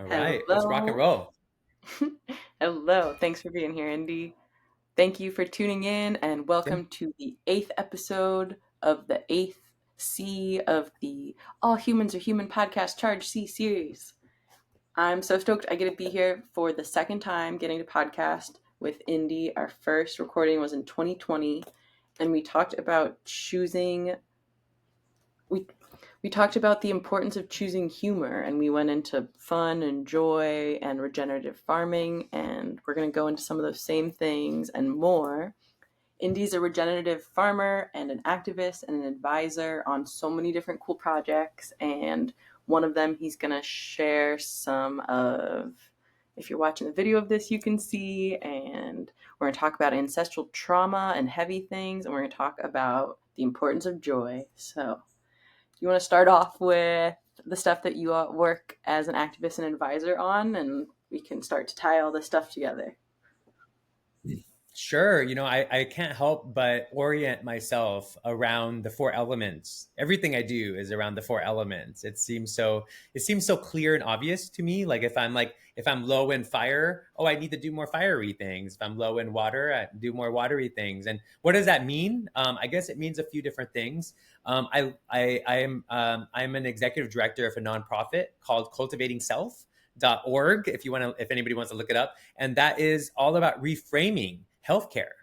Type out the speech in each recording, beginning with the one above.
All right, let's rock and Hello. roll. Hello. Thanks for being here, Indy. Thank you for tuning in and Yeah. welcome to the eighth episode of the eighth C of the All Humans Are Human podcast Charge C series. I'm so stoked I get to be here for the second time getting to podcast with Indy. Our first recording was in 2020, and we talked about choosing we we talked about the importance of choosing humor, and we went into fun and joy and regenerative farming, and we're going to go into some of those same things and more. Indy's a regenerative farmer and an activist and an advisor on so many different cool projects, and one of them he's going to share some of. If you're watching the video of this, you can see, and we're going to talk about ancestral trauma and heavy things, and we're going to talk about the importance of joy. So, you want to start off with the stuff that you work as an activist and advisor on, and we can start to tie all this stuff together. Sure. I can't help but orient myself around the four elements. Everything I do is around the four elements. It seems so clear and obvious to me. Like if I'm low in fire, oh, I need to do more fiery things. If I'm low in water, I do more watery things. And what does that mean? I guess it means a few different things. I'm an executive director of a nonprofit called Cultivating Self.org, if anybody wants to look it up, and that is all about reframing healthcare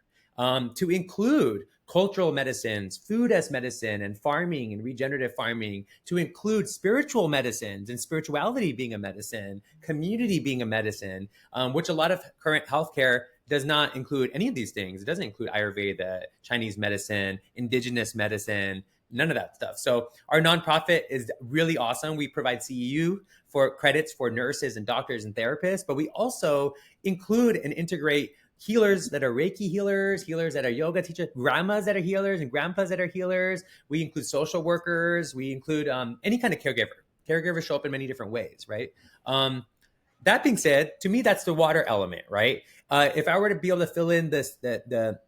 to include cultural medicines, food as medicine, and farming and regenerative farming, to include spiritual medicines and spirituality being a medicine, community being a medicine, which a lot of current healthcare does not include any of these things. It doesn't include Ayurveda, Chinese medicine, indigenous medicine, none of that stuff. So our nonprofit is really awesome. We provide CEU for credits for nurses and doctors and therapists, but we also include and integrate healers that are Reiki healers, healers that are yoga teachers, grandmas that are healers, and grandpas that are healers. We include social workers. We include any kind of caregiver. Caregivers show up in many different ways, right? That being said, to me, that's the water element, right? If I were to be able to fill in the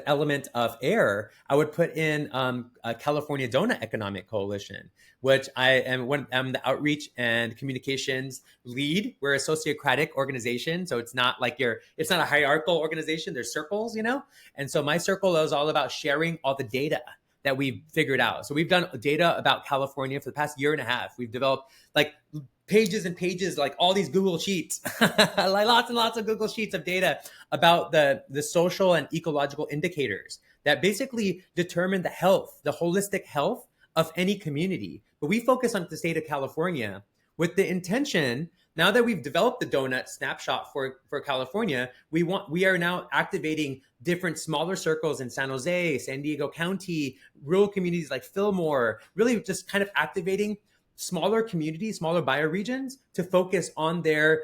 element of air, I would put in a California Donut Economic Coalition, which I'm the outreach and communications lead. We're a sociocratic organization, so it's not a hierarchical organization. There's circles. And so my circle is all about sharing all the data that we've figured out. So we've done data about California for the past year and a half. We've developed like pages and pages, like all these Google Sheets, like lots and lots of Google Sheets of data about the social and ecological indicators that basically determine the holistic health of any community. But we focus on the state of California with the intention. Now that we've developed the donut snapshot for California, we are now activating different smaller circles in San Jose, San Diego County, rural communities like Fillmore, really just kind of activating smaller communities, smaller bioregions to focus on their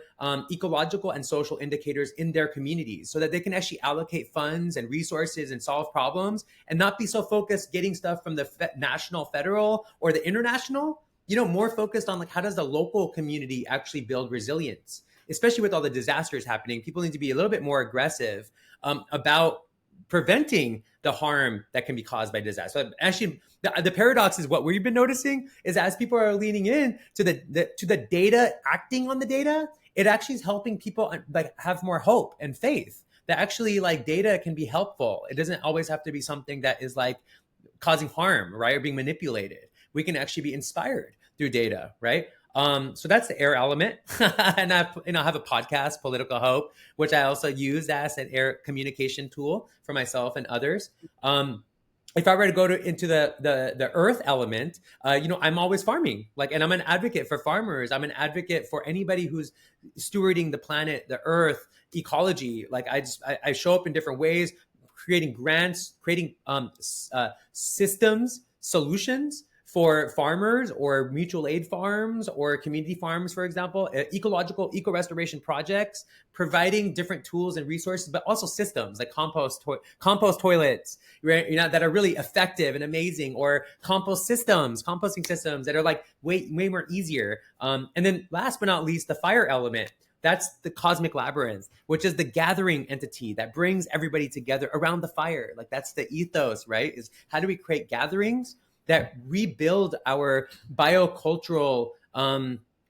ecological and social indicators in their communities so that they can actually allocate funds and resources and solve problems and not be so focused getting stuff from the national, federal, or the international, more focused on like how does the local community actually build resilience, especially with all the disasters happening. People need to be a little bit more aggressive about preventing the harm that can be caused by disaster. So actually, the paradox is what we've been noticing is as people are leaning in to the data, acting on the data, it actually is helping people like have more hope and faith that actually like data can be helpful. It doesn't always have to be something that is like causing harm, right, or being manipulated. We can actually be inspired through data, right? So that's the air element. And I have a podcast, Political Hope, which I also use as an air communication tool for myself and others. If I were to go into the earth element, I'm always farming, and I'm an advocate for farmers. I'm an advocate for anybody who's stewarding the planet, the earth, ecology. Like I show up in different ways, creating grants, creating systems, solutions for farmers or mutual aid farms or community farms, for example, ecological eco-restoration projects, providing different tools and resources, but also systems like compost toilets, right, that are really effective and amazing, or composting systems that are like way more easier. And then last but not least, the fire element. That's the cosmic labyrinth, which is the gathering entity that brings everybody together around the fire. Like that's the ethos, right? Is how do we create gatherings that rebuild our biocultural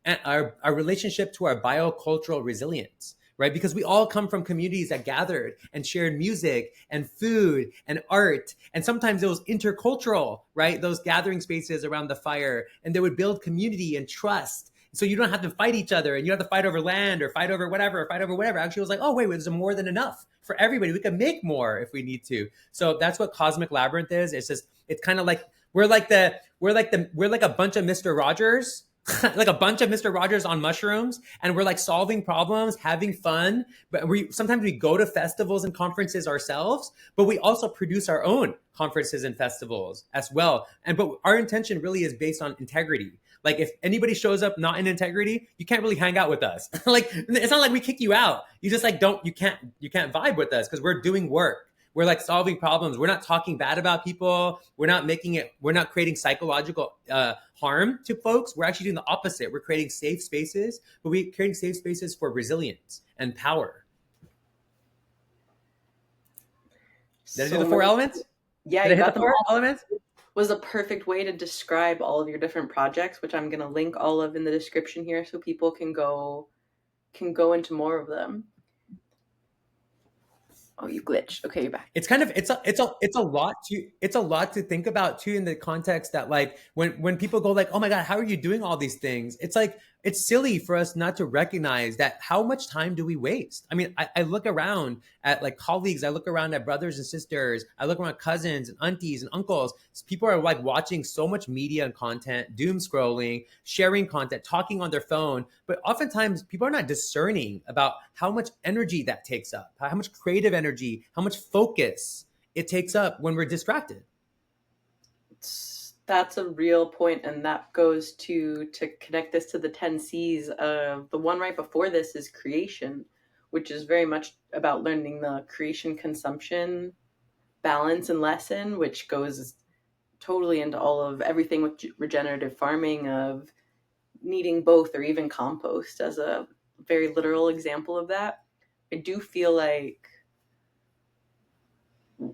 our relationship to our biocultural resilience, right? Because we all come from communities that gathered and shared music and food and art. And sometimes it was intercultural, right? Those gathering spaces around the fire, and they would build community and trust. So you don't have to fight each other, and you don't have to fight over land or fight over whatever, or fight over whatever. Actually, it was like, oh, wait, there's more than enough for everybody. We can make more if we need to. So that's what Cosmic Labyrinth is. It's just, it's kind of like, we're like a bunch of Mr. Rogers, like a bunch of Mr. Rogers on mushrooms, and we're like solving problems, having fun. But sometimes we go to festivals and conferences ourselves, but we also produce our own conferences and festivals as well. But our intention really is based on integrity. Like if anybody shows up not in integrity, you can't really hang out with us. Like it's not like we kick you out. You just like you can't vibe with us because we're doing work. We're like solving problems. We're not talking bad about people. We're not creating psychological harm to folks. We're actually doing the opposite. We're creating safe spaces, but we're creating safe spaces for resilience and power. Did I do the four elements? Yeah, Did you I hit got the them four all. elements? Was a perfect way to describe all of your different projects, which I'm going to link all of in the description here so people can go into more of them. Oh, you glitched. Okay, you're back. It's kind of it's a lot to think about too, in the context that like when people go like, oh my god, how are you doing all these things? It's like it's silly for us not to recognize that how much time do we waste. I mean, I look around at like colleagues, I look around at brothers and sisters, I look around at cousins and aunties and uncles. People are like watching so much media and content, doom scrolling, sharing content, talking on their phone, but oftentimes people are not discerning about how much energy that takes up, how much creative energy, how much focus it takes up when we're distracted. That's a real point, and that goes to connect this to the 10 C's. The one right before this is creation, which is very much about learning the creation consumption balance and lesson, which goes totally into all of everything with regenerative farming, of needing both, or even compost as a very literal example of that. I do feel like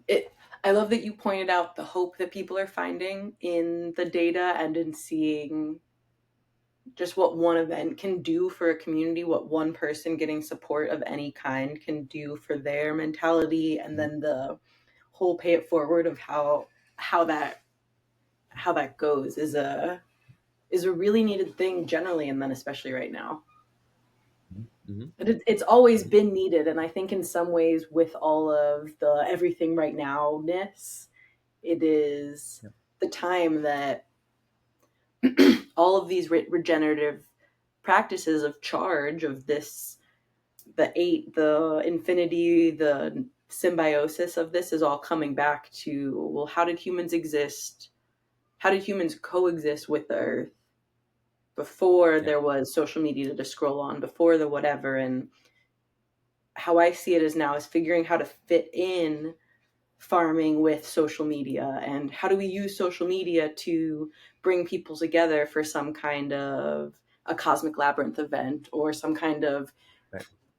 it. I love that you pointed out the hope that people are finding in the data and in seeing just what one event can do for a community, what one person getting support of any kind can do for their mentality, and then the whole pay it forward of how that goes is a really needed thing generally, and then especially right now. Mm-hmm. But it's always been needed, and I think in some ways with all of the everything right now-ness, it is the time that all of these regenerative practices of charge, of this, the 8, the infinity, the symbiosis of this is all coming back to, well, how did humans exist? How did humans coexist with the earth before there was social media to scroll on, before the whatever? And how I see it is now is figuring how to fit in farming with social media, and how do we use social media to bring people together for some kind of a cosmic labyrinth event, or some kind of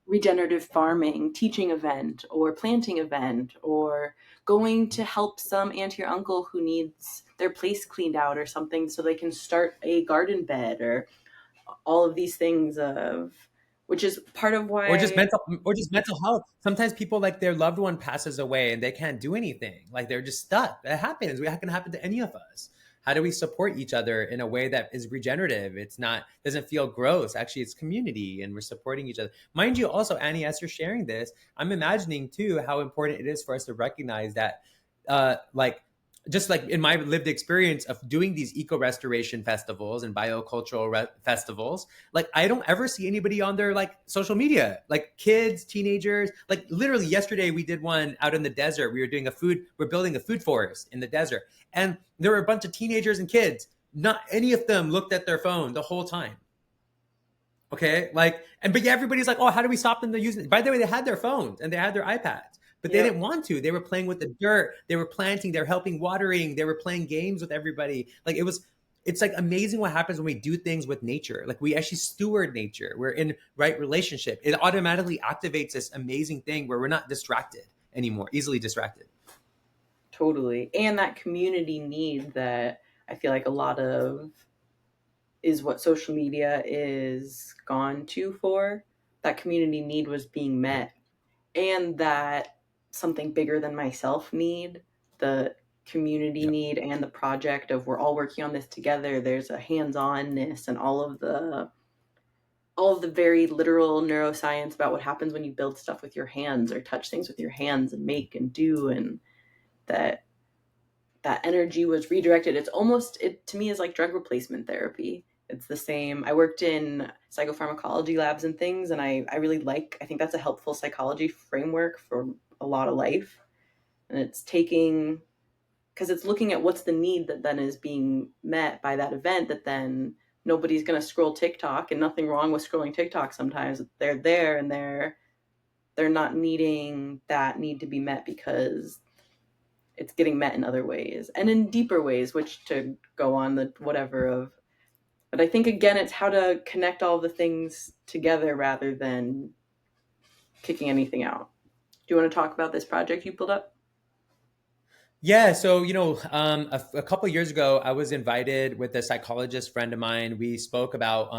regenerative farming teaching event or planting event, or going to help some auntie or uncle who needs their place cleaned out or something so they can start a garden bed, or all of these things, of which is part of why, or just mental health. Sometimes people, like, their loved one passes away and they can't do anything, like they're just stuck. That happens. It can happen to any of us. How do we support each other in a way that is regenerative? It's not, doesn't feel gross. Actually, it's community, and we're supporting each other. Mind you, also, Annie, as you're sharing this, I'm imagining too how important it is for us to recognize that, like, just like in my lived experience of doing these eco restoration festivals and biocultural festivals, like I don't ever see anybody on their like social media, like kids, teenagers. Like literally yesterday we did one out in the desert. We're building a food forest in the desert, and there were a bunch of teenagers and kids. Not any of them looked at their phone the whole time. Okay, like, but yeah, everybody's like, oh, how do we stop them to using it? By the way, they had their phones and they had their iPads, but they didn't want to. They were playing with the dirt. They were planting. They're helping watering. They were playing games with everybody. Like it's like amazing what happens when we do things with nature. Like we actually steward nature. We're in right relationship. It automatically activates this amazing thing where we're not distracted anymore, easily distracted. Totally. And that community need that I feel like a lot of is what social media is gone to for. That community need was being met, and that something bigger than myself need, the community Yep. need, and the project of we're all working on this together. There's a hands-onness and all of the very literal neuroscience about what happens when you build stuff with your hands or touch things with your hands and make and do, and that that energy was redirected. It's almost, it to me is like drug replacement therapy. It's the same. I worked in psychopharmacology labs and things, and I really like, I think that's a helpful psychology framework for a lot of life. And it's taking, because it's looking at what's the need that then is being met by that event, that then nobody's going to scroll TikTok, and nothing wrong with scrolling TikTok sometimes. They're there and they're not needing that need to be met because it's getting met in other ways and in deeper ways, which to go on the whatever of. But I think again, it's how to connect all the things together rather than kicking anything out. Do you want to talk about this project you pulled up? Yeah, so a couple of years ago, I was invited with a psychologist friend of mine. We spoke about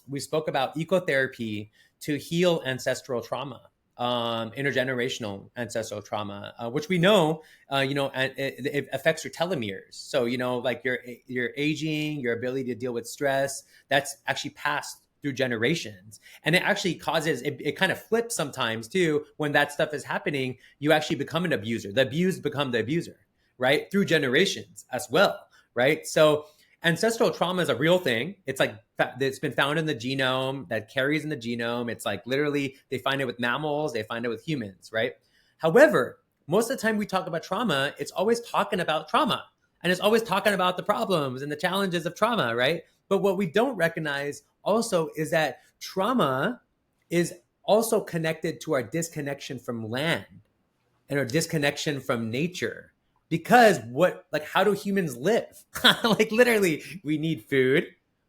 ecotherapy to heal ancestral trauma, intergenerational ancestral trauma, which we know, and it affects your telomeres. So like your aging, your ability to deal with stress, that's actually passed through generations, and it actually causes it kind of flips sometimes too. When that stuff is happening, you actually become an abuser. The abused become the abuser, right? Through generations as well, right? So ancestral trauma is a real thing. It's like it's been found in the genome, that carries in the genome. It's like literally they find it with mammals, they find it with humans, right? However, most of the time we talk about trauma, it's always talking about trauma, and it's always talking about the problems and the challenges of trauma, right? But what we don't recognize also is that trauma is also connected to our disconnection from land and our disconnection from nature. Because how do humans live? Like literally, we need food,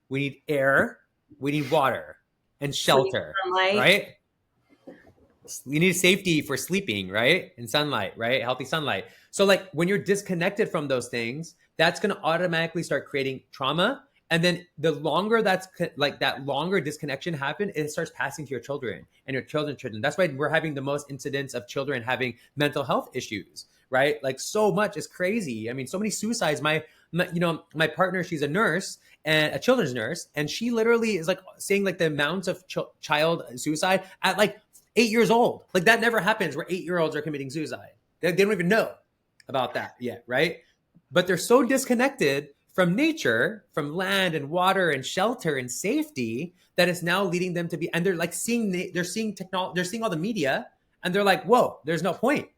we need air, we need water and Sleep, shelter, sunlight. right? We need safety for sleeping, right? And sunlight, right? Healthy sunlight. So like when you're disconnected from those things, that's going to automatically start creating trauma. And then the longer that longer disconnection happen, it starts passing to your children and your children's children. That's why we're having the most incidents of children having mental health issues, right? Like so much is crazy. I mean, so many suicides. My partner, she's a nurse and a children's nurse, and she literally is like saying like the amounts of child suicide at like 8 years old. Like that never happens where 8-year-olds are committing suicide. They don't even know about that yet, right? But they're so disconnected from nature, from land and water and shelter and safety, that it's now leading them to be, and they're like seeing technology, they're seeing all the media, and they're like, whoa, there's no point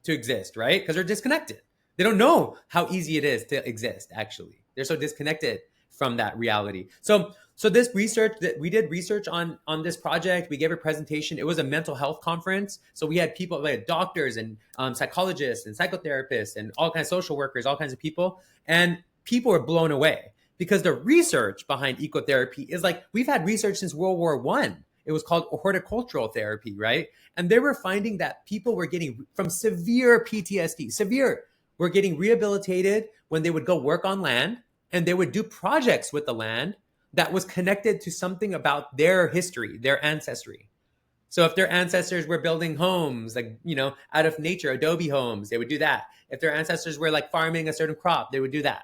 to exist, right? Because they're disconnected. They don't know how easy it is to exist, actually. They're so disconnected from that reality. So this research that we did research on this project, we gave a presentation. It was a mental health conference. So we had people like doctors and psychologists and psychotherapists and all kinds of social workers, all kinds of people. And people were blown away because the research behind ecotherapy is like, we've had research since World War One. It was called horticultural therapy, right? And they were finding that people were getting from severe PTSD, were getting rehabilitated when they would go work on land, and they would do projects with the land that was connected to something about their history, their ancestry. So if their ancestors were building homes, like, out of nature, adobe homes, they would do that. If their ancestors were like farming a certain crop, they would do that.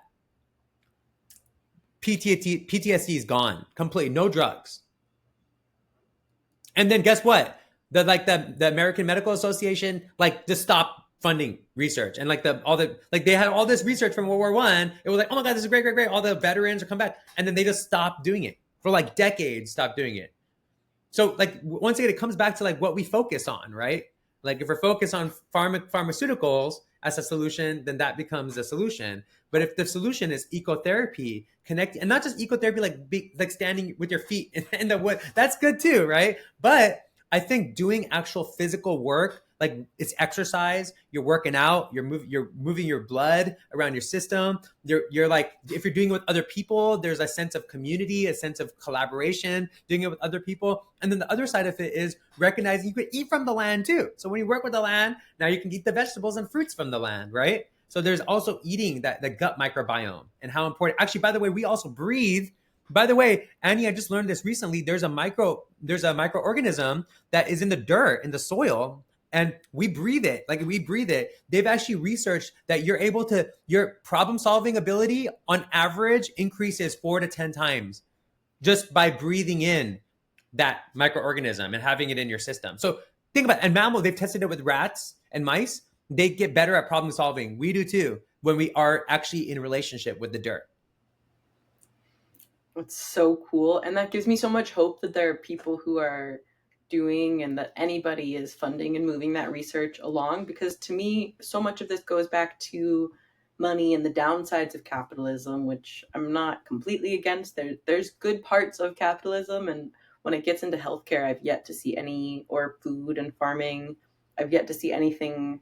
PTSD is gone completely, no drugs. And then guess what? The American Medical Association just stopped funding research, and they had all this research from World War One. It was like, oh my god, this is great, great, great. All the veterans are coming back, and then they just stopped doing it for like decades. Stopped doing it. So once again, it comes back to what we focus on, right? Like if we're focused on pharmaceuticals as a solution, then that becomes a solution. But if the solution is ecotherapy, and not just ecotherapy, like standing with your feet in the wood, that's good too, right? But I think doing actual physical work, like it's exercise, you're working out, you're moving your blood around your system. You're like, if you're doing it with other people, there's a sense of community, a sense of collaboration, doing it with other people. And then the other side of it is recognizing you can eat from the land too. So when you work with the land, now you can eat the vegetables and fruits from the land, right? So there's also eating the gut microbiome and how important. Actually, by the way, we also breathe By the way, Annie, I just learned this recently. There's a microorganism that is in the dirt, in the soil, and we breathe it. Like we breathe it. They've actually researched that your problem solving ability on average increases 4 to 10 times just by breathing in that microorganism and having it in your system. So think about it. And mammal, they've tested it with rats and mice. They get better at problem solving. We do too when we are actually in relationship with the dirt. It's so cool. And that gives me so much hope that there are people who are doing and that anybody is funding and moving that research along. Because to me, so much of this goes back to money and the downsides of capitalism, which I'm not completely against. There's good parts of capitalism. And when it gets into healthcare, I've yet to see any, or food and farming, I've yet to see anything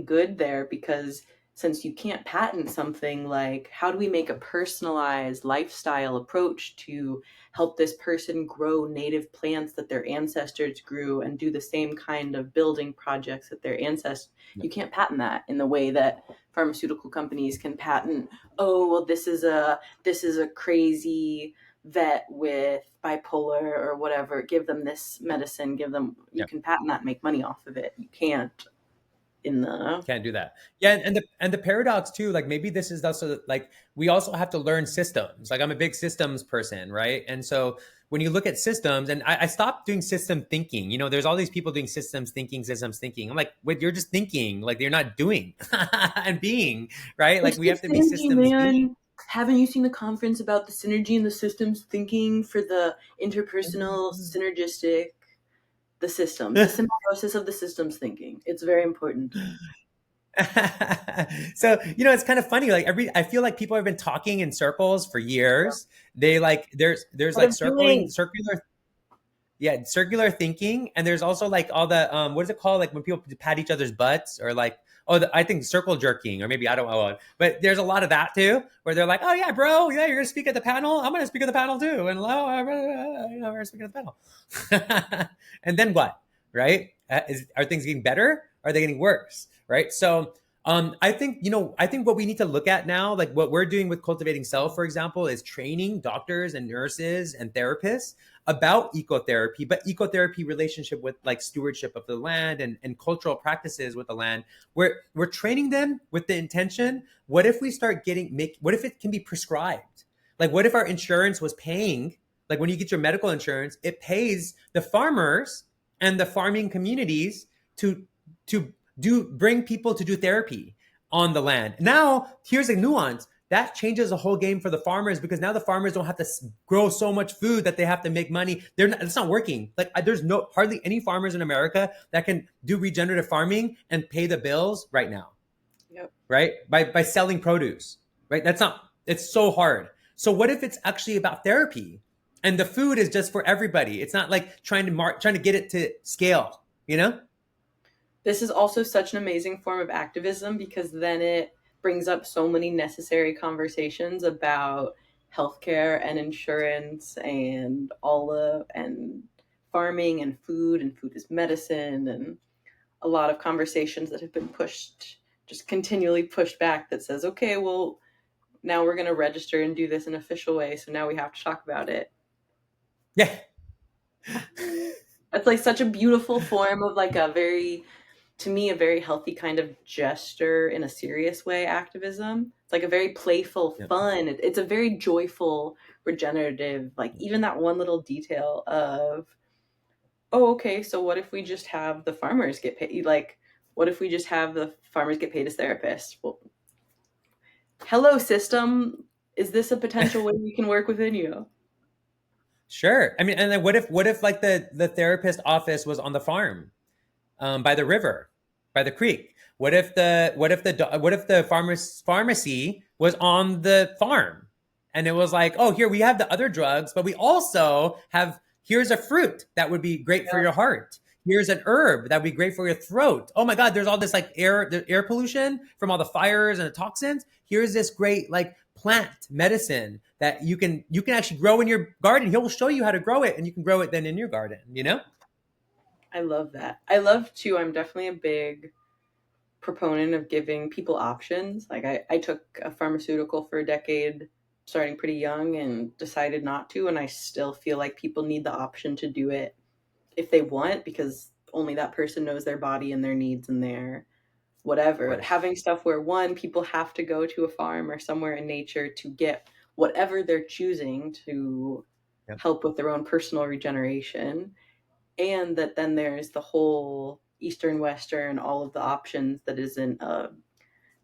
good there, because since you can't patent something, like how do we make a personalized lifestyle approach to help this person grow native plants that their ancestors grew and do the same kind of building projects that their ancestors, you can't patent that in the way that pharmaceutical companies can patent, oh well, this is a crazy vet with bipolar or whatever, give them this medicine, give them, you Yeah. can patent that and make money off of it. You can't in the Can't do that. Yeah, and the paradox too, like maybe this is also like we also have to learn systems. Like I'm a big systems person, right? And so when you look at systems, and I stopped doing system thinking. You know, there's all these people doing systems thinking, systems thinking. I'm like, wait, you're just thinking, like you're not doing and being, right? Like It's we the have to be synergy, systems being. man. Haven't you seen the conference about the synergy and the systems thinking for the interpersonal synergistic, the systems, the symbiosis of the systems thinking? It's very important. So it's kind of funny, like I feel like people have been talking in circles for years. They like there's What like I'm doing. circular thinking, and there's also like all the what is it called, like when people pat each other's butts, or like, I think circle jerking, or maybe I don't know, but there's a lot of that too, where they're like, oh yeah bro, yeah, you're gonna speak at the panel, I'm gonna speak at the panel too, and we're gonna speak at the panel. And then what, right? Are things getting better, are they getting worse, right? So I think what we need to look at now, like what we're doing with Cultivating Self, for example, is training doctors and nurses and therapists about ecotherapy, but ecotherapy relationship with like stewardship of the land and cultural practices with the land. We're training them with the intention, what if we start what if it can be prescribed? Like what if our insurance was paying, like when you get your medical insurance, it pays the farmers and the farming communities to bring people to do therapy on the land. Now, here's a nuance. That changes the whole game for the farmers, because now the farmers don't have to grow so much food that they have to make money. It's not working. Like there's hardly any farmers in America that can do regenerative farming and pay the bills right now. Yep. Right? By selling produce. Right? It's so hard. So what if it's actually about therapy? And the food is just for everybody. It's not like trying to get it to scale, you know? This is also such an amazing form of activism, because then it brings up so many necessary conversations about healthcare and insurance and and farming and food is medicine, and a lot of conversations that have been pushed, just continually pushed back, that says, okay, well, now we're going to register and do this in an official way, so now we have to talk about it. Yeah. It's like such a beautiful form of like to me, a very healthy kind of gesture in a serious way activism. It's like a very playful, Yeah. fun. It's a very joyful, regenerative, like even that one little detail of, oh, okay, so what if we just have the farmers get paid? Like, what if we just have the farmers get paid as therapists? Well, hello, system. Is this a potential way we can work within you? Sure. I mean, and then what if like the therapist office was on the farm, by the river, by the creek? What if the farmer's pharmacy was on the farm, and it was like, oh, here we have the other drugs, but we also have, here's a fruit that would be great for Yeah. your heart. Here's an herb that would be great for your throat. Oh my God, there's all this like air pollution from all the fires and the toxins. Here's this great like plant medicine that you can actually grow in your garden. He'll show you how to grow it, and you can grow it then in your garden, you know? I love that. I love too, I'm definitely a big proponent of giving people options. Like I took a pharmaceutical for a decade starting pretty young and decided not to. And I still feel like people need the option to do it if they want, because only that person knows their body and their needs and their Of whatever. course. Having stuff where one, people have to go to a farm or somewhere in nature to get whatever they're choosing to Yep. help with their own personal regeneration. And that then there's the whole Eastern, Western, all of the options that isn't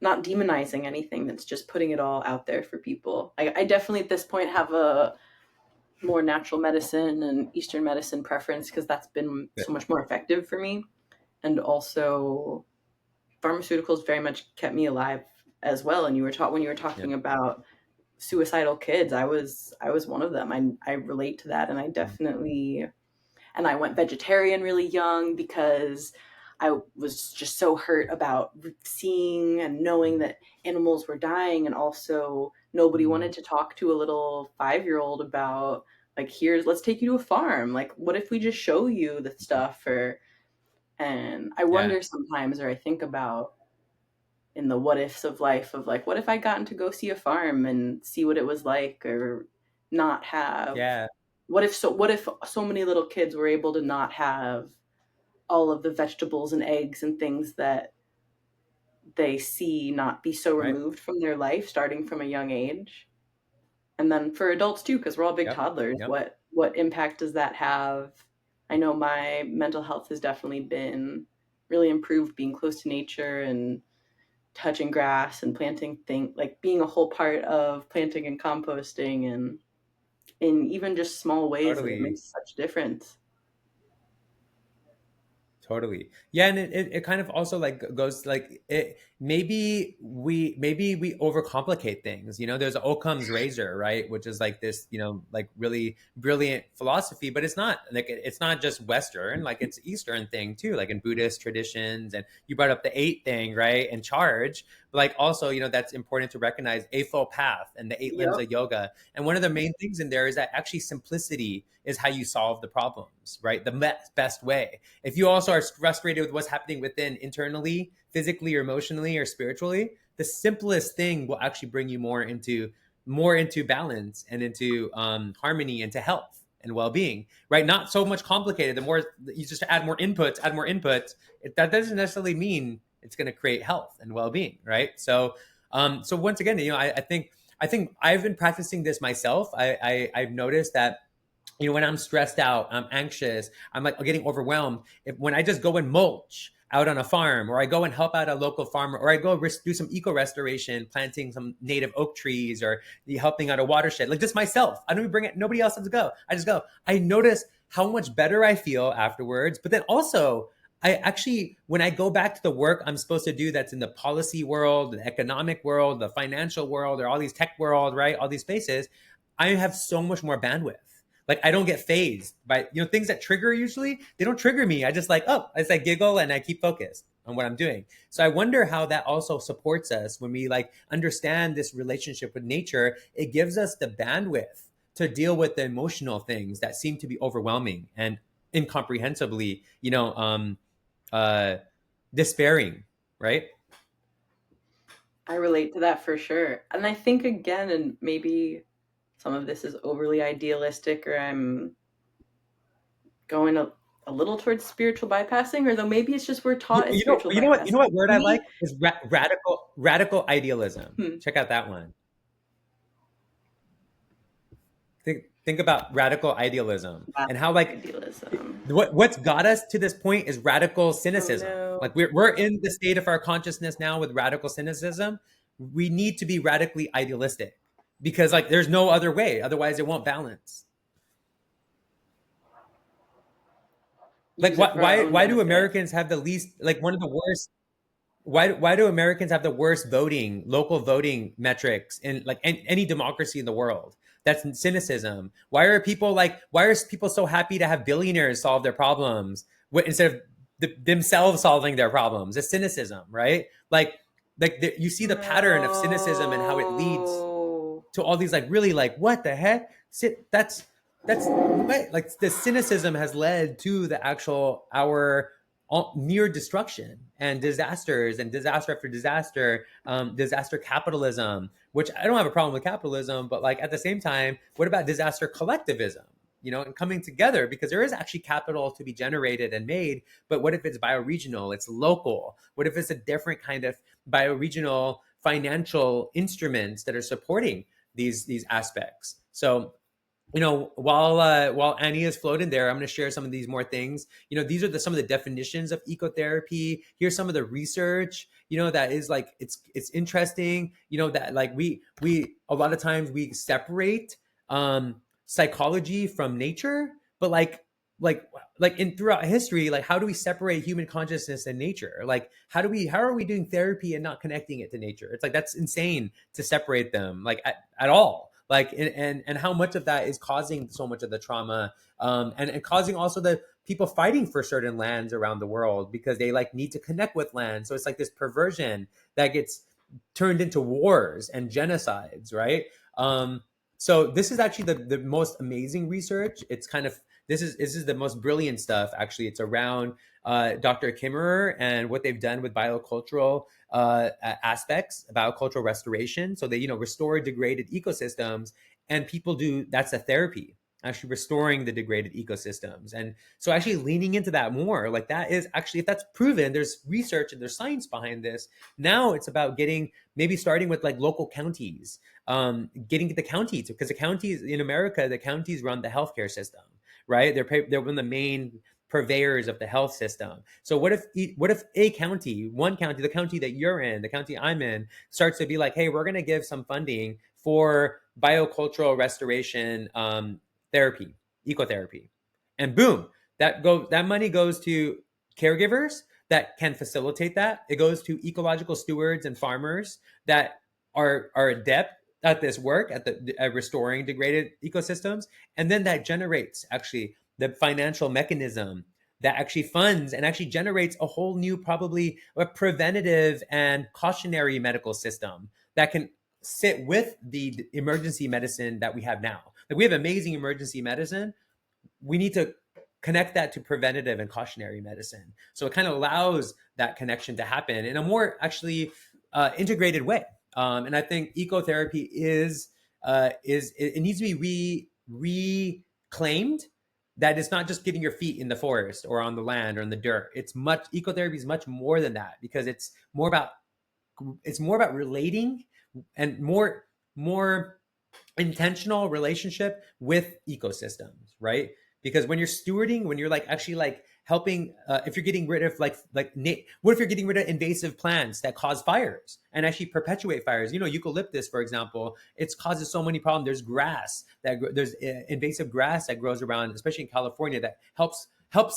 not demonizing anything, that's just putting it all out there for people. I definitely at this point have a more natural medicine and Eastern medicine preference because that's been Good. so much more effective for me. And also, pharmaceuticals very much kept me alive as well. And you were taught when you were Yep. talking about suicidal kids, I was one of them. I relate to that, and I Mm. definitely, and I went vegetarian really young because I was just so hurt about seeing and knowing Mm. that animals were dying, and also nobody Mm. wanted to talk to a little 5-year-old about, like, here's, let's take you to a farm. Like, what if we just show you the stuff? Or, and I Yeah. wonder sometimes, or I think about in the what ifs of life, of like, what if I'd gotten to go see a farm and see what it was like, or not have, Yeah. what if so many little kids were able to not have all of the vegetables and eggs and things that they see, not be so Right. removed from their life starting from a young age. And then for adults too, because we're all big Yep. toddlers, Yep. what impact does that have? I know my mental health has definitely been really improved being close to nature and touching grass and planting things, like being a whole part of planting and composting, and in even just small ways that it Totally. makes such a difference. Totally. Yeah, and it kind of also like goes like it maybe we overcomplicate things. You know, there's Occam's razor, right? Which is like this, like really brilliant philosophy, but it's not like it's not just Western, like it's Eastern thing too, like in Buddhist traditions. And you brought up the eight thing, right? And charge. But like also, that's important to recognize Eightfold Path and the eight limbs Yep. of yoga. And one of the main things in there is that actually simplicity is how you solve the problems, right? The best way. If you also are frustrated with what's happening within internally, physically or emotionally or spiritually, the simplest thing will actually bring you more into balance and into harmony, into health and well-being, right? Not so much complicated. The more you just add more inputs, that doesn't necessarily mean it's going to create health and well-being, right? So once again, I think I've been practicing this myself. I've noticed that when I'm stressed out, I'm anxious, I'm like getting overwhelmed. When I just go and mulch out on a farm, or I go and help out a local farmer, or I go do some eco restoration, planting some native oak trees, or helping out a watershed, like just myself. I don't even bring it. Nobody else has to go. I just go. I notice how much better I feel afterwards. But then also, I actually, when I go back to the work I'm supposed to do, that's in the policy world, the economic world, the financial world, or all these tech world, right? All these spaces, I have so much more bandwidth. Like I don't get phased by things that trigger, usually they don't trigger me. I just like, oh, I just like giggle and I keep focused on what I'm doing. So I wonder how that also supports us when we like understand this relationship with nature. It gives us the bandwidth to deal with the emotional things that seem to be overwhelming and incomprehensibly, uh, despairing, right? I relate to that for sure. And I think, again, and maybe some of this is overly idealistic, or I'm going a little towards spiritual bypassing, or though maybe it's just we're You, taught as you know, spiritual you know what, bypassing. word To I like me, is radical idealism. Check out that one. Think about radical idealism and how like idealism. what's got us to this point is radical Oh cynicism. no. Like we're in the state of our consciousness now with radical cynicism. We need to be radically idealistic because like there's no other way. Otherwise, it won't balance. Like Use it for our own why do benefit. Americans have the least, like one of the worst, why do Americans have the worst local voting metrics in like any democracy in the world? That's cynicism. Why are people so happy to have billionaires solve their problems instead of themselves solving their problems? It's cynicism, right? You see the pattern of cynicism and how it leads No. to all these like really like what the heck? That's what, like the cynicism has led to the actual our near destruction and disasters and disaster after disaster, disaster capitalism, which I don't have a problem with capitalism, but like at the same time, what about disaster collectivism? And coming together, because there is actually capital to be generated and made, but what if it's bioregional, it's local? What if it's a different kind of bioregional financial instruments that are supporting these aspects? So while Annie is floating there, I'm going to share some of these more things. These are some of the definitions of ecotherapy. Here's some of the research. That is like it's interesting. That like we a lot of times we separate psychology from nature, but like in throughout history, like how do we separate human consciousness and nature? Like how are we doing therapy and not connecting it to nature? It's like that's insane to separate them like at all. Like and how much of that is causing so much of the trauma, and causing also the people fighting for certain lands around the world because they like need to connect with land. So it's like this perversion that gets turned into wars and genocides, right? So this is actually the most amazing research. It's kind of this is the most brilliant stuff. Actually, it's around Dr. Kimmerer and what they've done with biocultural aspects, biocultural restoration. So they restore degraded ecosystems, and people do that's a therapy, actually restoring the degraded ecosystems. And so actually leaning into that more, like that is actually, if that's proven, there's research and there's science behind this. Now it's about maybe starting with like local counties, getting the counties, because the counties in America, the counties run the healthcare system, right? They're one of the main purveyors of the health system. So what if one county, the county that you're in, the county I'm in, starts to be like, hey, we're going to give some funding for biocultural restoration, therapy, ecotherapy, and boom, that money goes to caregivers that can facilitate that. It goes to ecological stewards and farmers that are adept at this work, at restoring degraded ecosystems, and then that generates actually the financial mechanism that actually funds and actually generates a whole new, probably a preventative and cautionary medical system that can sit with the emergency medicine that we have now. Like we have amazing emergency medicine. We need to connect that to preventative and cautionary medicine. So it kind of allows that connection to happen in a more actually integrated way. And I think ecotherapy is it needs to be reclaimed. That it's not just getting your feet in the forest or on the land or in the dirt. Ecotherapy is much more than that, because it's more about relating and more intentional relationship with ecosystems, right? Because when you're stewarding, when you're like actually like helping, if you're getting rid of what if you're getting rid of invasive plants that cause fires and actually perpetuate fires? Eucalyptus, for example, it causes so many problems. There's invasive grass that grows around, especially in California, that helps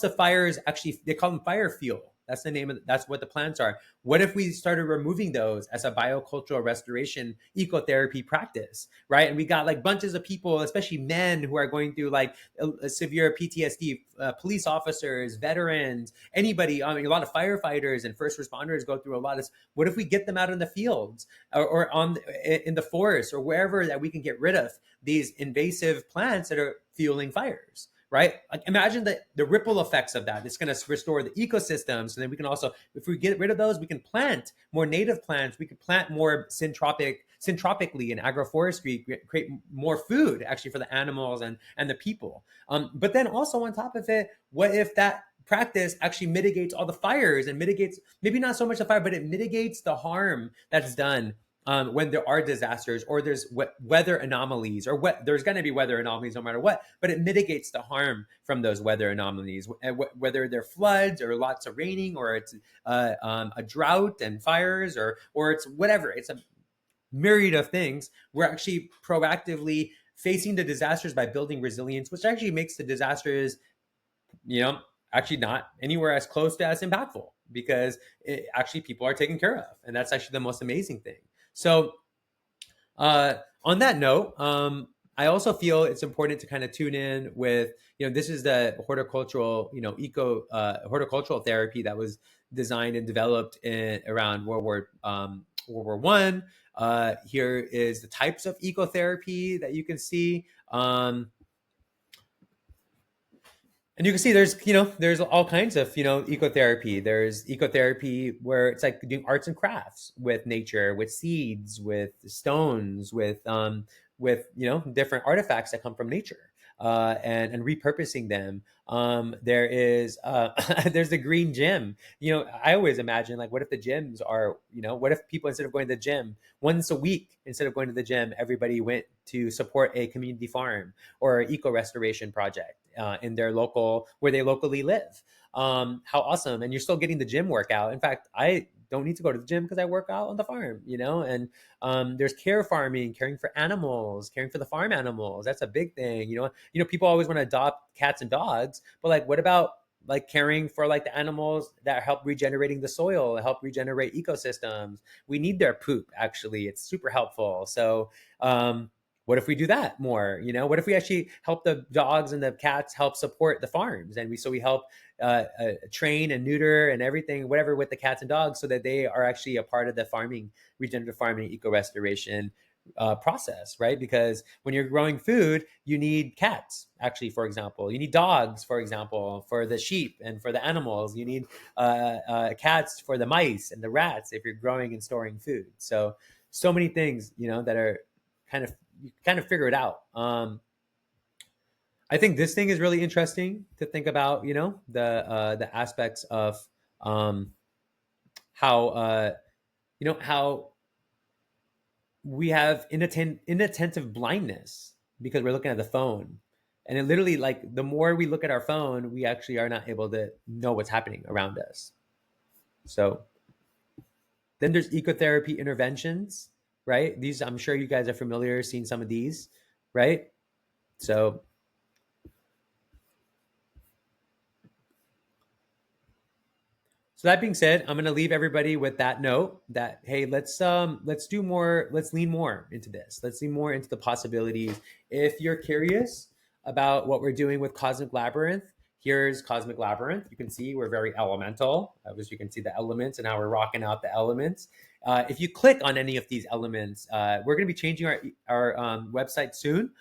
the fires. Actually, they call them fire fuel. That's what the plants are. What if we started removing those as a biocultural restoration ecotherapy practice, right? And we got like bunches of people, especially men, who are going through like a severe PTSD, police officers, veterans, anybody. I mean, a lot of firefighters and first responders go through a lot of. What if we get them out in the fields or in the forest or wherever that we can get rid of these invasive plants that are fueling fires? Right? Like imagine the ripple effects of that. It's going to restore the ecosystems. And then we can also, if we get rid of those, we can plant more native plants. We can plant more syntropically in agroforestry, create more food actually for the animals and the people. But then also on top of it, what if that practice actually mitigates all the fires and mitigates, maybe not so much the fire, but it mitigates the harm that's done when there are disasters or there's weather anomalies, or there's going to be weather anomalies no matter what, but it mitigates the harm from those weather anomalies, whether they're floods or lots of raining, or it's a drought and fires, or it's whatever. It's a myriad of things. We're actually proactively facing the disasters by building resilience, which actually makes the disasters, actually not anywhere as close to as impactful, because actually people are taken care of. And that's actually the most amazing thing. So on that note, I also feel it's important to kind of tune in with, this is the horticultural, horticultural therapy that was designed and developed around World War I. Here is the types of ecotherapy that you can see. And you can see there's all kinds of, ecotherapy. There's ecotherapy where it's like doing arts and crafts with nature, with seeds, with stones, with different artifacts that come from nature, and repurposing them. There is there's the green gym. I always imagine, like, what if the gyms are, what if people, instead of going to the gym once a week, instead of going to the gym, everybody went to support a community farm or eco restoration project in their local, where they locally live. How awesome! And you're still getting the gym workout. In fact, I don't need to go to the gym because I work out on the farm. And there's care farming, caring for animals, caring for the farm animals. That's a big thing. People always want to adopt cats and dogs, but like, what about like caring for like the animals that help regenerating the soil, help regenerate ecosystems? We need their poop. Actually, it's super helpful. So what if we do that more? What if we actually help the dogs and the cats help support the farms, and we help train and neuter and everything, whatever, with the cats and dogs, so that they are actually a part of the farming, regenerative farming, eco restoration process, right? Because when you're growing food, you need cats, actually, for example. You need dogs, for example, for the sheep and for the animals. You need cats for the mice and the rats if you're growing and storing food. So many things, that are kind of, you kind of figure it out. I think this thing is really interesting to think about. The aspects of how how we have inattentive blindness because we're looking at the phone, and it literally, like, the more we look at our phone, we actually are not able to know what's happening around us. So then there's ecotherapy interventions, right? These, I'm sure you guys are familiar, seeing some of these, right? So that being said, I'm going to leave everybody with that note that, hey, let's do more, let's lean more into this. Let's lean more into the possibilities. If you're curious about what we're doing with Cosmic Labyrinth, here's Cosmic Labyrinth. You can see we're very elemental. As you can see the elements and how we're rocking out the elements. If you click on any of these elements, we're going to be changing our website soon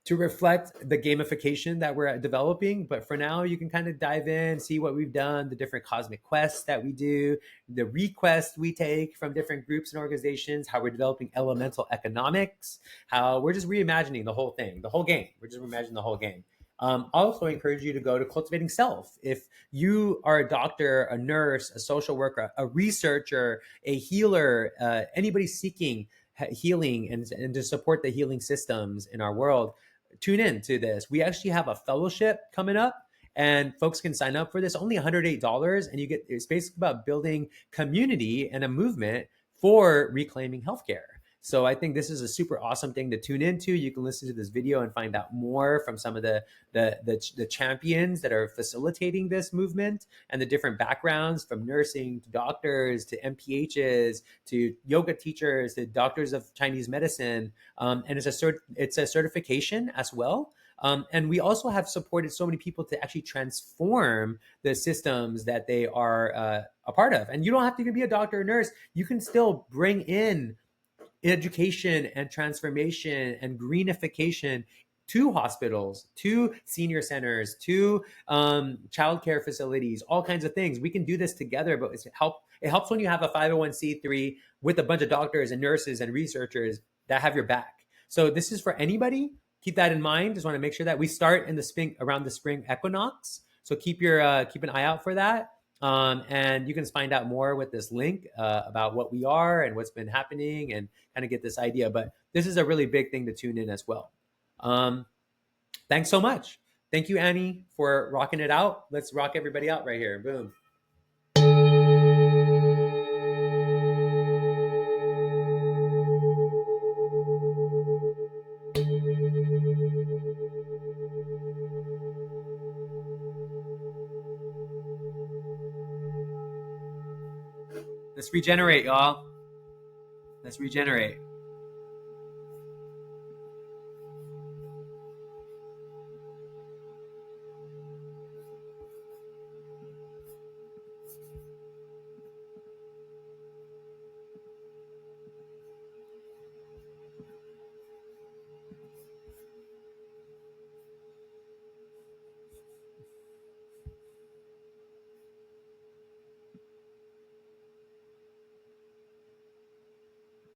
to reflect the gamification that we're developing. But for now, you can kind of dive in, see what we've done, the different cosmic quests that we do, the requests we take from different groups and organizations, how we're developing elemental economics, how we're just reimagining the whole thing, the whole game. We're just reimagining the whole game. I also encourage you to go to Cultivating Self. If you are a doctor, a nurse, a social worker, a researcher, a healer, anybody seeking healing and to support the healing systems in our world, tune in to this. We actually have a fellowship coming up, and folks can sign up for this. Only $108, and it's basically about building community and a movement for reclaiming healthcare. So I think this is a super awesome thing to tune into. You can listen to this video and find out more from some of the champions that are facilitating this movement, and the different backgrounds, from nursing to doctors to MPHs to yoga teachers to doctors of Chinese medicine. And it's a certification as well. And we also have supported so many people to actually transform the systems that they are a part of. And you don't have to even be a doctor or nurse. You can still bring in education and transformation and greenification to hospitals, to senior centers, to childcare facilities, all kinds of things. We can do this together, but it helps when you have a 501c3 with a bunch of doctors and nurses and researchers that have your back. So this is for anybody. Keep that in mind. Just want to make sure that we start in the spring, around the spring equinox. So keep an eye out for that. And you can find out more with this link about what we are and what's been happening, and kind of get this idea. But this is a really big thing to tune in as well. Thanks so much. Thank you, Annie, for rocking it out. Let's rock everybody out right here. Boom. Let's regenerate, y'all. Let's regenerate.